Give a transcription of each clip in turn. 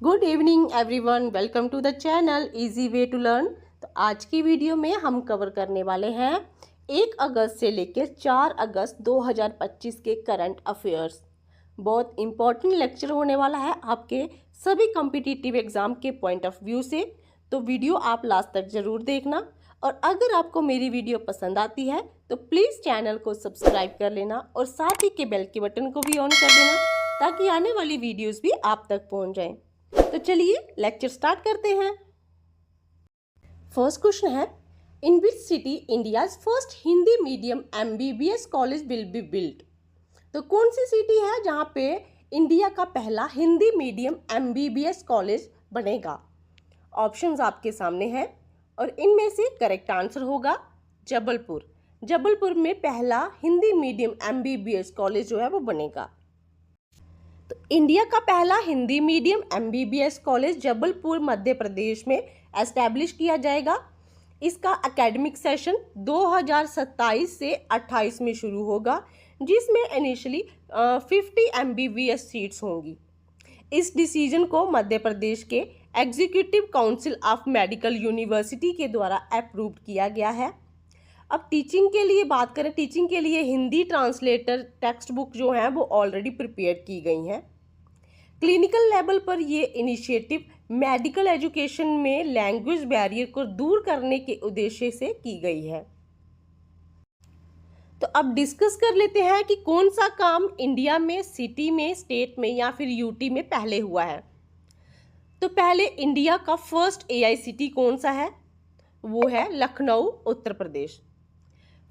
Good evening everyone, welcome to the channel easy way to learn. तो आज की video में हम कवर करने वाले हैं 1 अगस्त से लेकर 4 अगस्त 2025 के करंट अफेयर्स। बहुत इम्पॉर्टेंट लेक्चर होने वाला है आपके सभी कॉम्पिटिटिव एग्जाम के पॉइंट ऑफ व्यू से। तो वीडियो आप लास्ट तक ज़रूर देखना, और अगर आपको मेरी वीडियो पसंद आती है तो प्लीज़ चैनल को सब्सक्राइब कर लेना और साथ ही के बेल के बटन को भी ऑन कर देना, ताकि आने वाली वीडियोस भी आप तक पहुंच जाएं। तो चलिए लेक्चर स्टार्ट करते हैं। फर्स्ट क्वेश्चन है, in which city India's first Hindi medium MBBS college will be built. तो कौन सी सिटी है जहां पे इंडिया का पहला हिंदी मीडियम MBBS कॉलेज बनेगा? ऑप्शंस आपके सामने हैं और इनमें से करेक्ट आंसर होगा जबलपुर। जबलपुर में पहला हिंदी मीडियम MBBS कॉलेज जो है वो बनेगा। तो इंडिया का पहला Hindi medium MBBS college Jabalpur Madhya Pradesh में एस्टैब्लिश किया जाएगा। इसका एकेडमिक सेशन 2027 से 28 में शुरू होगा, जिसमें इनिशियली 50 MBBS सीट्स होंगी। इस डिसीजन को मध्य प्रदेश के executive council of medical university के द्वारा अप्रूव किया गया है। अब टीचिंग के लिए बात करें, टीचिंग के लिए हिंदी ट्रांसलेटर टेक्स्ट बुक जो है वो ऑलरेडी प्रिपेयर की गई हैं। क्लिनिकल लेवल पर ये इनिशिएटिव मेडिकल एजुकेशन में लैंग्वेज बैरियर को दूर करने के उद्देश्य से की गई है। तो अब डिस्कस कर लेते हैं कि कौन सा काम इंडिया में सिटी में, स्टेट में या फिर यूटी में पहले हुआ है। तो पहले इंडिया का फर्स्ट AICT कौन सा है? वो है Lucknow, Uttar Pradesh.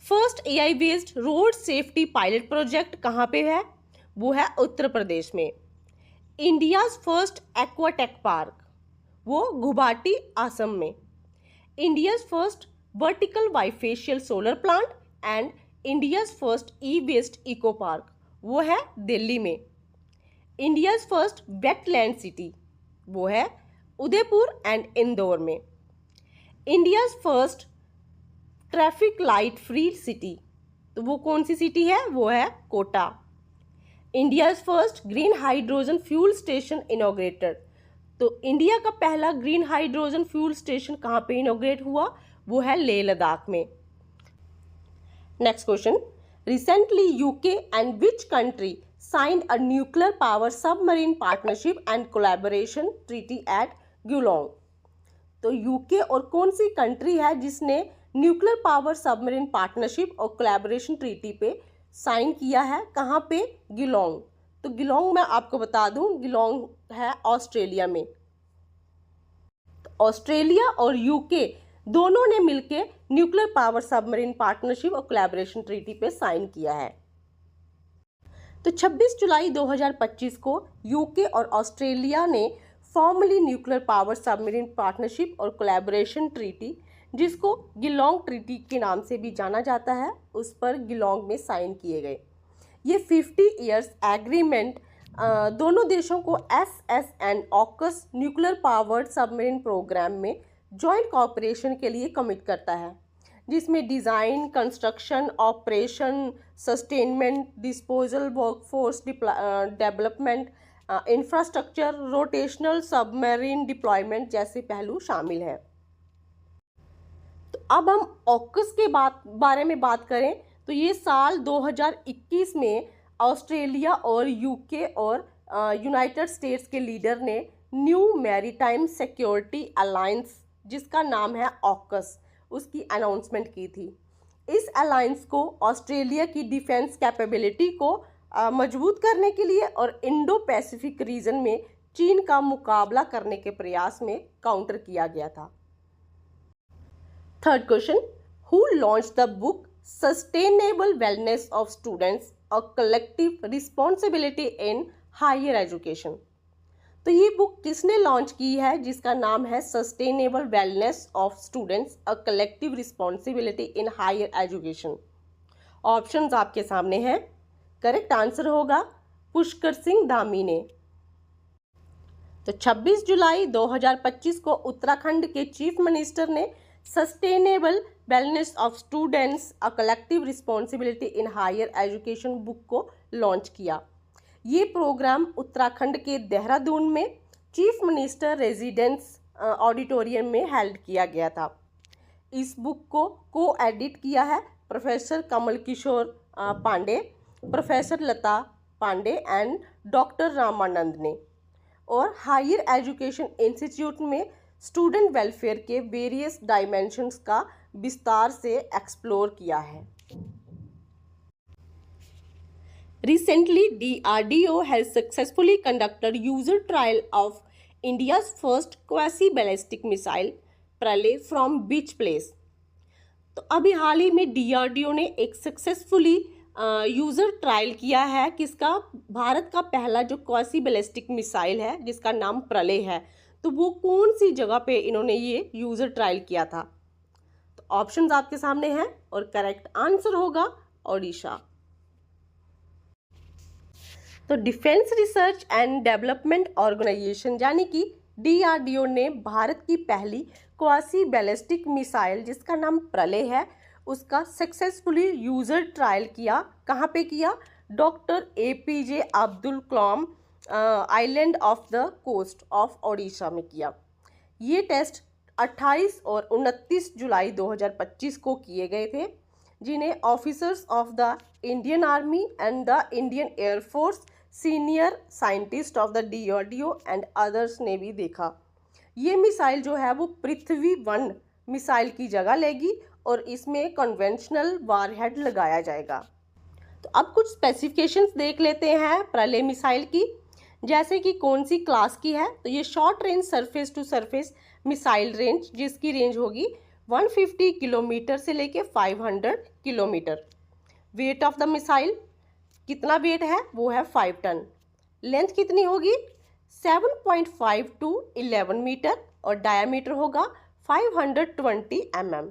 First AI based road safety pilot project कहाँ पे है? वो है उत्तर प्रदेश में। इंडियाज फर्स्ट एक्वाटेक पार्क वो गुवाहाटी, असम में। India's first vertical bifacial solar plant and India's first e-waste eco park वो है दिल्ली में। इंडियाज फर्स्ट वेटलैंड सिटी वो है उदयपुर एंड इंदौर में। India's first traffic light free city तो वो कौन सी सिटी है? वो है Kota. India's first green hydrogen fuel station inaugurated. तो इंडिया का पहला ग्रीन हाइड्रोजन फ्यूल स्टेशन कहाँ पे इनॉग्रेट हुआ? वो है लेह लद्दाख में। Next question, recently UK and which country signed a nuclear power submarine partnership and collaboration treaty at Geelong. तो यूके और कौन सी कंट्री है जिसने न्यूक्लियर पावर सबमरीन पार्टनरशिप और कोलैबोरेशन ट्रीटी पे साइन किया है? कहाँ पे? गिलोंग। तो गिलोंग मैं आपको बता दूं, गिलोंग है ऑस्ट्रेलिया में। तो ऑस्ट्रेलिया और यूके दोनों ने मिलकर न्यूक्लियर पावर सबमरीन पार्टनरशिप और कोलैबोरेशन ट्रीटी पे साइन किया है। तो 26 जुलाई 2025 को यूके और ऑस्ट्रेलिया ने formally nuclear power submarine partnership और कोलैबोरेशन ट्रीटी, जिसको गिलोंग ट्रीटी के नाम से भी जाना जाता है, उस पर गिलोंग में साइन किए गए। ये 50 इयर्स एग्रीमेंट दोनों देशों को SS and AUKUS nuclear powered submarine program में जॉइंट कॉपरेशन के लिए कमिट करता है, जिसमें design, construction, operation, sustainment, disposal, workforce development, infrastructure, rotational submarine deployment जैसे पहलू शामिल हैं। तो अब हम AUKUS के बारे में बात करें तो ये साल 2021 में ऑस्ट्रेलिया और यूके और यूनाइटेड स्टेट्स के लीडर ने न्यू मैरीटाइम सिक्योरिटी अलायंस, जिसका नाम है AUKUS, उसकी अनाउंसमेंट की थी। इस अलायंस को ऑस्ट्रेलिया की डिफेंस कैपेबिलिटी को मजबूत करने के लिए और इंडो पैसिफिक रीजन में चीन का मुकाबला करने के प्रयास में काउंटर किया गया था। Third question, who launch the book sustainable wellness of students a collective responsibility in higher education. तो ये बुक किसने लॉन्च की है, जिसका नाम है sustainable wellness of students a collective responsibility in higher education? Options आपके सामने हैं। करेक्ट आंसर होगा पुष्कर सिंह धामी ने। तो 26 जुलाई 2025 को उत्तराखंड के चीफ मिनिस्टर ने sustainable wellness of students a collective responsibility in higher education book को लॉन्च किया। ये प्रोग्राम उत्तराखंड के देहरादून में चीफ मिनिस्टर रेजिडेंस ऑडिटोरियम में हेल्ड किया गया था। इस बुक को एडिट किया है professor Kamal Kishore Pande, professor Lata Pande and doctor Ramanand ने, और हायर एजुकेशन इंस्टीट्यूट में स्टूडेंट वेलफेयर के वेरियस डायमेंशंस का विस्तार से एक्सप्लोर किया है। Recently, DRDO has successfully conducted user trial of India's first quasi-ballistic missile, Pralay, from which place? तो अभी हाल ही में DRDO ने एक सक्सेसफुली यूज़र ट्रायल किया है किसका, भारत का पहला जो क्वासी बैलिस्टिक मिसाइल है जिसका नाम प्रलय है, तो वो कौन सी जगह पे इन्होंने ये यूज़र ट्रायल किया था। तो ऑप्शंस आपके सामने हैं और करेक्ट आंसर होगा ओडिशा। तो defence research and development organisation यानी कि DRDO ने भारत की पहली क्वासी बैलिस्टिक मिसाइल जिसका नाम प्रलय है उसका सक्सेसफुली यूज़र ट्रायल किया। कहाँ पे किया? Doctor APJ Abdul Kalam island off the coast of Odisha में किया। ये टेस्ट 28 और 29 जुलाई 2025 को किए गए थे, जिन्हें officers of the Indian army and the Indian air force, senior scientist of the DRDO and others ने भी देखा। ये मिसाइल जो है वो पृथ्वी 1 मिसाइल की जगह लेगी और इसमें कन्वेंशनल वारहेड लगाया जाएगा। तो अब कुछ स्पेसिफिकेशंस देख लेते हैं प्रलय मिसाइल की, जैसे कि कौन सी क्लास की है। तो ये short range surface to surface missile range जिसकी रेंज होगी 150 किलोमीटर से लेके 500 kilometre. Weight of the missile, कितना वेट है वो है 5 टन। लेंथ कितनी होगी 7.5 to 11 मीटर और डायामीटर होगा 520 mm।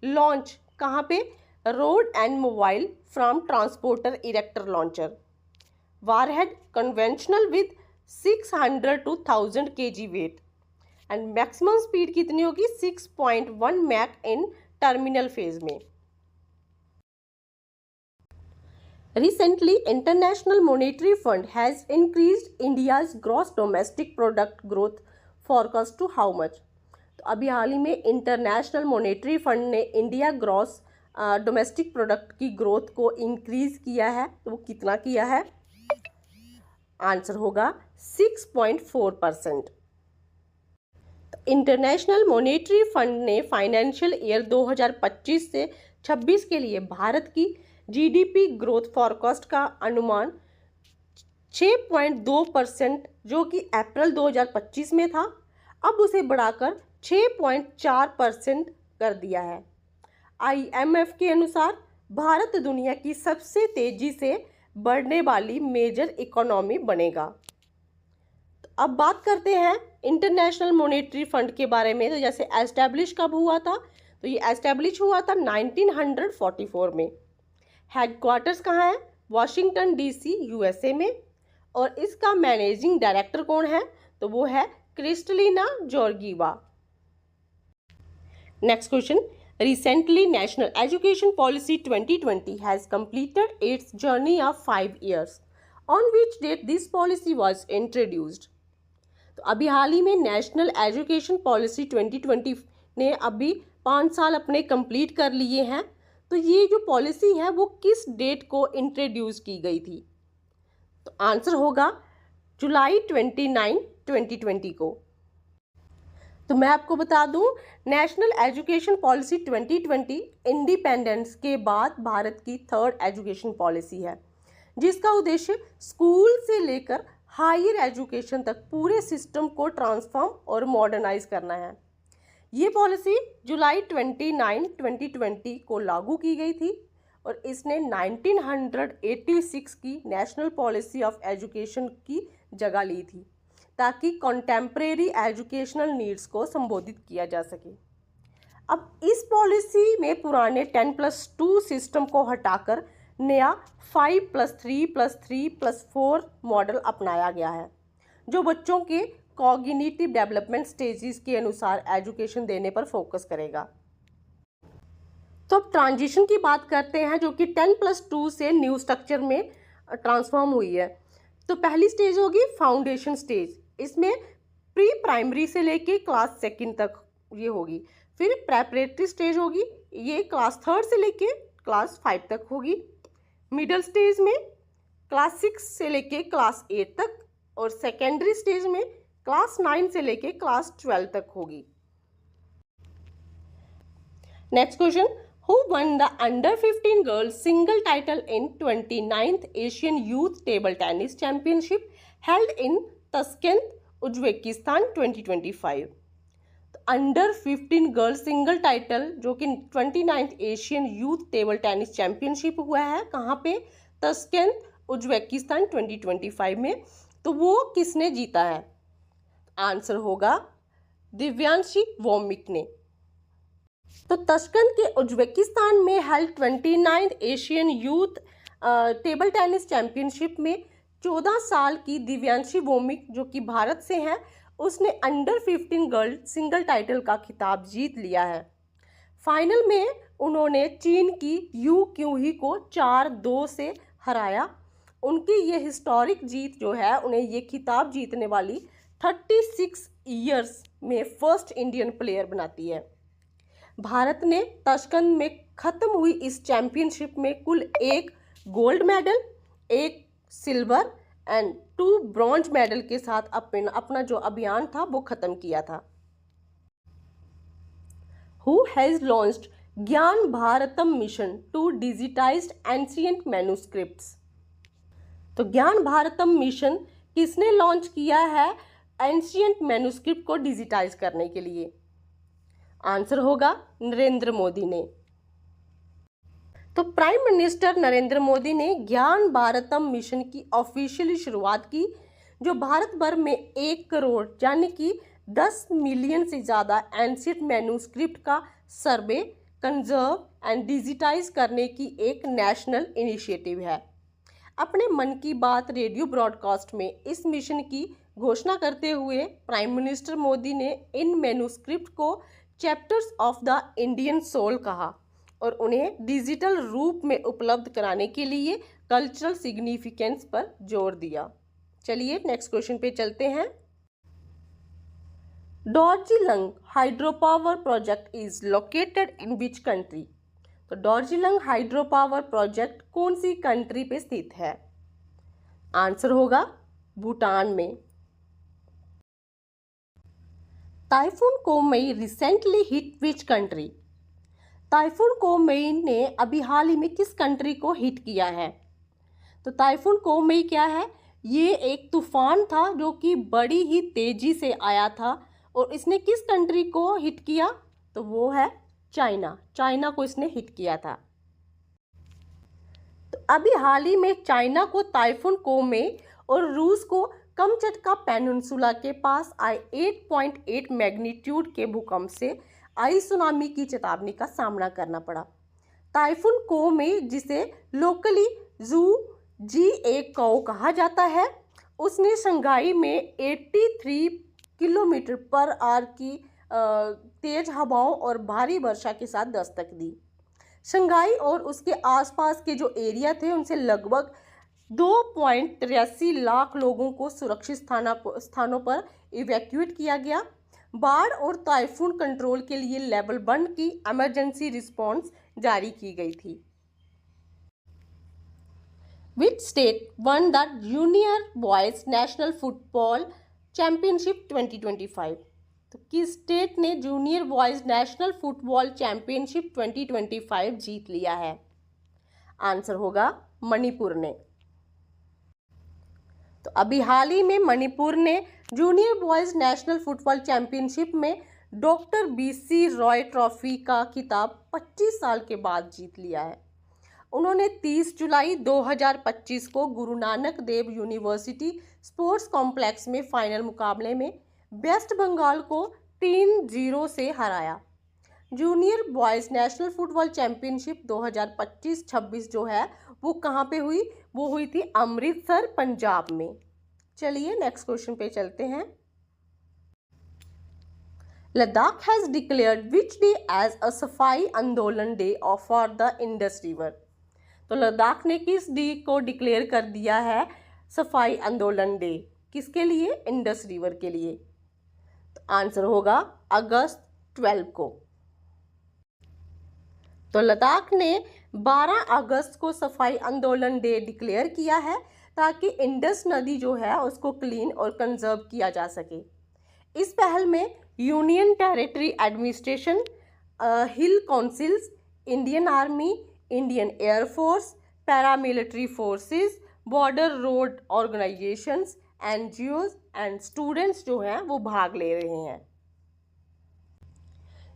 लॉन्च कहाँ पे? Road and mobile from transporter erector launcher. Warhead conventional with 600 to 1000 kg weight and maximum speed कितनी होगी 6.1 मैक इन टर्मिनल फेज में। Recently, International Monetary Fund has increased India's gross domestic product growth forecast to how much? तो अभी हाल ही में international monetary fund ने India gross domestic product की growth को increase किया है, तो वो कितना किया है? आंसर होगा 6.4%। इंटरनेशनल मॉनेटरी फंड ने फाइनेंशियल ईयर 2025 से 26 के लिए भारत की GDP ग्रोथ फॉरकास्ट का अनुमान 6.2% जो कि अप्रैल 2025 में था, अब उसे बढ़ाकर 6.4% कर दिया है। IMF के अनुसार भारत दुनिया की सबसे तेजी से बढ़ने वाली मेजर इकोनॉमी बनेगा। तो अब बात करते हैं इंटरनेशनल मॉनेटरी फंड के बारे में। तो जैसे एस्टैब्लिश कब हुआ था? तो ये एस्टैब्लिश हुआ था 1944 में। हेडक्वार्टर्स कहाँ है? वाशिंगटन DC USA में। और इसका मैनेजिंग डायरेक्टर कौन है? तो वो है Kristalina Georgieva. Next question, recently national education policy 2020 has completed its journey of 5 years। On which date this policy was introduced? तो अभी हाल ही में नेशनल एजुकेशन पॉलिसी 2020 ने अभी 5 साल अपने कंप्लीट कर लिए हैं। तो ये जो पॉलिसी है वो किस डेट को इंट्रोड्यूस की गई थी? तो आंसर होगा जुलाई 29, 2020 को। तो मैं आपको बता दूं, नेशनल एजुकेशन पॉलिसी 2020 इंडिपेंडेंस के बाद भारत की 3rd एजुकेशन पॉलिसी है, जिसका उद्देश्य स्कूल से लेकर हायर एजुकेशन तक पूरे सिस्टम को ट्रांसफॉर्म और मॉडर्नाइज करना है। ये पॉलिसी जुलाई 29, 2020 को लागू की गई थी और इसने 1986 की नेशनल पॉलिसी ऑफ एजुकेशन की जगह ली थी, ताकि कॉन्टेम्प्रेरी एजुकेशनल नीड्स को संबोधित किया जा सके। अब इस पॉलिसी में पुराने 10+2 सिस्टम को हटाकर नया 5+3+3+4 मॉडल अपनाया गया है, जो बच्चों के कॉग्निटिव डेवलपमेंट स्टेजेस के अनुसार एजुकेशन देने पर फोकस करेगा। तो अब ट्रांजिशन की बात करते हैं, जो कि 10+2 से न्यू स्ट्रक्चर में ट्रांसफॉर्म हुई है। तो पहली स्टेज होगी फाउंडेशन स्टेज। इसमें प्री प्राइमरी से लेके क्लास सेकंड तक ये होगी। फिर प्रेपरेटरी स्टेज होगी, ये क्लास थर्ड से लेके क्लास 5 तक होगी। मिडिल स्टेज में क्लास 6 से लेके क्लास 8 तक, और सेकेंडरी स्टेज में क्लास 9 से लेके क्लास 12 तक होगी। Next question, who won the under 15 girls single title in 29th Asian youth table tennis championship held in Tashkent, Uzbekistan 2025। तो अंडर 15 गर्ल्स सिंगल टाइटल जो कि 29th Asian youth table tennis championship हुआ है, कहाँ पे? तस्केंत, Uzbekistan 2025 में। तो वो किसने जीता है? आंसर होगा दिव्यांशी वोमिक ने। तो तश्कंद के उज्बेकिस्तान में held 29th Asian youth table tennis championship में 14 साल की दिव्यांशी वोमिक जो कि भारत से हैं, उसने अंडर 15 गर्ल सिंगल टाइटल का खिताब जीत लिया है। फाइनल में उन्होंने चीन की यू क्यूही को 4-2 से हराया। उनकी ये हिस्टोरिक जीत जो है उन्हें ये खिताब जीतने वाली 36 ईयर्स में फर्स्ट इंडियन प्लेयर बनाती है। भारत ने तश्कंद में ख़त्म हुई इस चैंपियनशिप में कुल 1 gold medal, 1 silver and 2 bronze medal के साथ अपना जो अभियान था वो ख़त्म किया था। Who has launched Gyan Bharatam mission to digitized ancient manuscripts? तो ज्ञान भारतम मिशन किसने लॉन्च किया है एंशिएंट मैन्युस्क्रिप्ट को डिजिटाइज करने के लिए? आंसर होगा नरेंद्र मोदी ने। तो प्राइम मिनिस्टर नरेंद्र मोदी ने ज्ञान भारतम मिशन की ऑफिशियली शुरुआत की, जो भारत भर में 1 करोड़ यानी कि 10 मिलियन से ज़्यादा एंशिएंट मैन्युस्क्रिप्ट का सर्वे, कंजर्व एंड डिजिटाइज करने की एक नेशनल इनिशिएटिव है। अपने मन की बात रेडियो ब्रॉडकास्ट में इस मिशन की घोषणा करते हुए प्राइम मिनिस्टर मोदी ने इन मैन्युस्क्रिप्ट को chapters of the Indian soul कहा और उन्हें डिजिटल रूप में उपलब्ध कराने के लिए कल्चरल सिग्निफिकेंस पर जोर दिया। चलिए नेक्स्ट क्वेश्चन पे चलते हैं। Dorjilung hydro power project is located in which country? तो डॉर्जिलिंग हाइड्रो पावर प्रोजेक्ट कौन सी कंट्री पे स्थित है? आंसर होगा भूटान में। Typhoon Comay recently hit which country? Typhoon Comay ने अभी हाल ही में किस कंट्री को हिट किया है? तो टाइफून कोमई क्या है? ये एक तूफान था जो कि बड़ी ही तेजी से आया था और इसने किस कंट्री को हिट किया? तो वो है चाइना। चाइना को इसने हिट किया था। तो अभी हाल ही में चाइना को टाइफून कोमई और रूस को कमचटका पेनिनसुला के पास आए 8.8 मैग्नीट्यूड के भूकंप से आई सुनामी की चेतावनी का सामना करना पड़ा। टाइफून कोमई, जिसे लोकली जू जी कौ कहा जाता है, उसने शंघाई में 83 किलोमीटर पर आवर की तेज हवाओं और भारी वर्षा के साथ दस्तक दी। शंघाई और उसके आसपास के जो एरिया थे उनसे लगभग 2.83 लाख लोगों को सुरक्षित स्थानों पर इवैक्यूएट किया गया। बाढ़ और टाइफून कंट्रोल के लिए लेवल 1 की इमरजेंसी रिस्पांस जारी की गई थी। Which state one the junior boys national football championship 2025? तो किस स्टेट ने junior boys national football championship 2025 जीत लिया है? आंसर होगा मणिपुर ने। तो अभी हाल ही में मणिपुर ने junior boys national football championship में डॉक्टर BC रॉय ट्रॉफी का खिताब 25 साल के बाद जीत लिया है। उन्होंने 30 जुलाई 2025 को Guru Nanak Dev university sports complex में फाइनल मुकाबले में वेस्ट बंगाल को 3-0 से हराया। Junior boys national football championship 2025-26 जो है वो कहाँ पे हुई? वो हुई थी अमृतसर, पंजाब में। चलिए नेक्स्ट क्वेश्चन पे चलते हैं। Ladakh has declared which day as a सफाई आंदोलन day for the Indus river? तो लद्दाख ने किस डे को डिक्लेयर कर दिया है सफाई आंदोलन डे? किसके लिए? इंडस रिवर के लिए। तो आंसर होगा अगस्त 12 को। तो लद्दाख ने 12 अगस्त को सफाई आंदोलन डे डिक्लेयर किया है ताकि इंडस नदी जो है उसको क्लीन और कंजर्व किया जा सके। इस पहल में union territory administration, hill councils, Indian army, Indian air force, paramilitary forces, border road organisations, NGOs and students जो हैं वो भाग ले रहे हैं।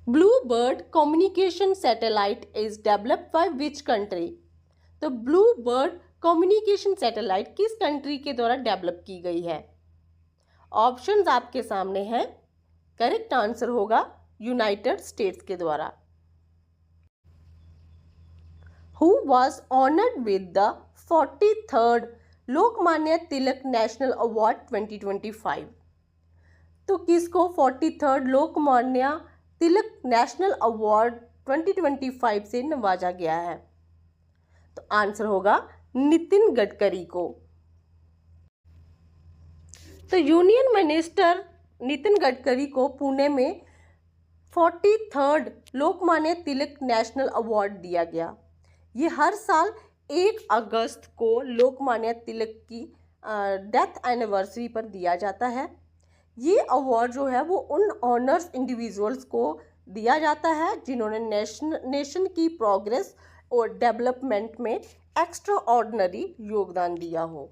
Blue bird communication satellite is developed by which country? तो ब्लू बर्ड कम्युनिकेशन सैटेलाइट किस कंट्री के द्वारा डेवलप की गई है? ऑप्शंस आपके सामने हैं। करेक्ट आंसर होगा यूनाइटेड स्टेट्स के द्वारा। Who was honored with the 43rd Lokmanya Tilak national award 2025? तो किसको 43rd Lokmanya Tilak national award 2025 से नवाजा गया है? तो आंसर होगा नितिन गडकरी को। तो यूनियन मिनिस्टर नितिन गडकरी को पुणे में 43rd Lokmanya Tilak national award दिया गया। ये हर साल 1 अगस्त को लोकमान्य तिलक की डेथ एनिवर्सरी पर दिया जाता है। ये अवार्ड जो है वो उन ऑनर्स इंडिविजुअल्स को दिया जाता है जिन्होंने नेशन की प्रोग्रेस और डेवलपमेंट में एक्स्ट्रा ऑर्डिनरी योगदान दिया हो।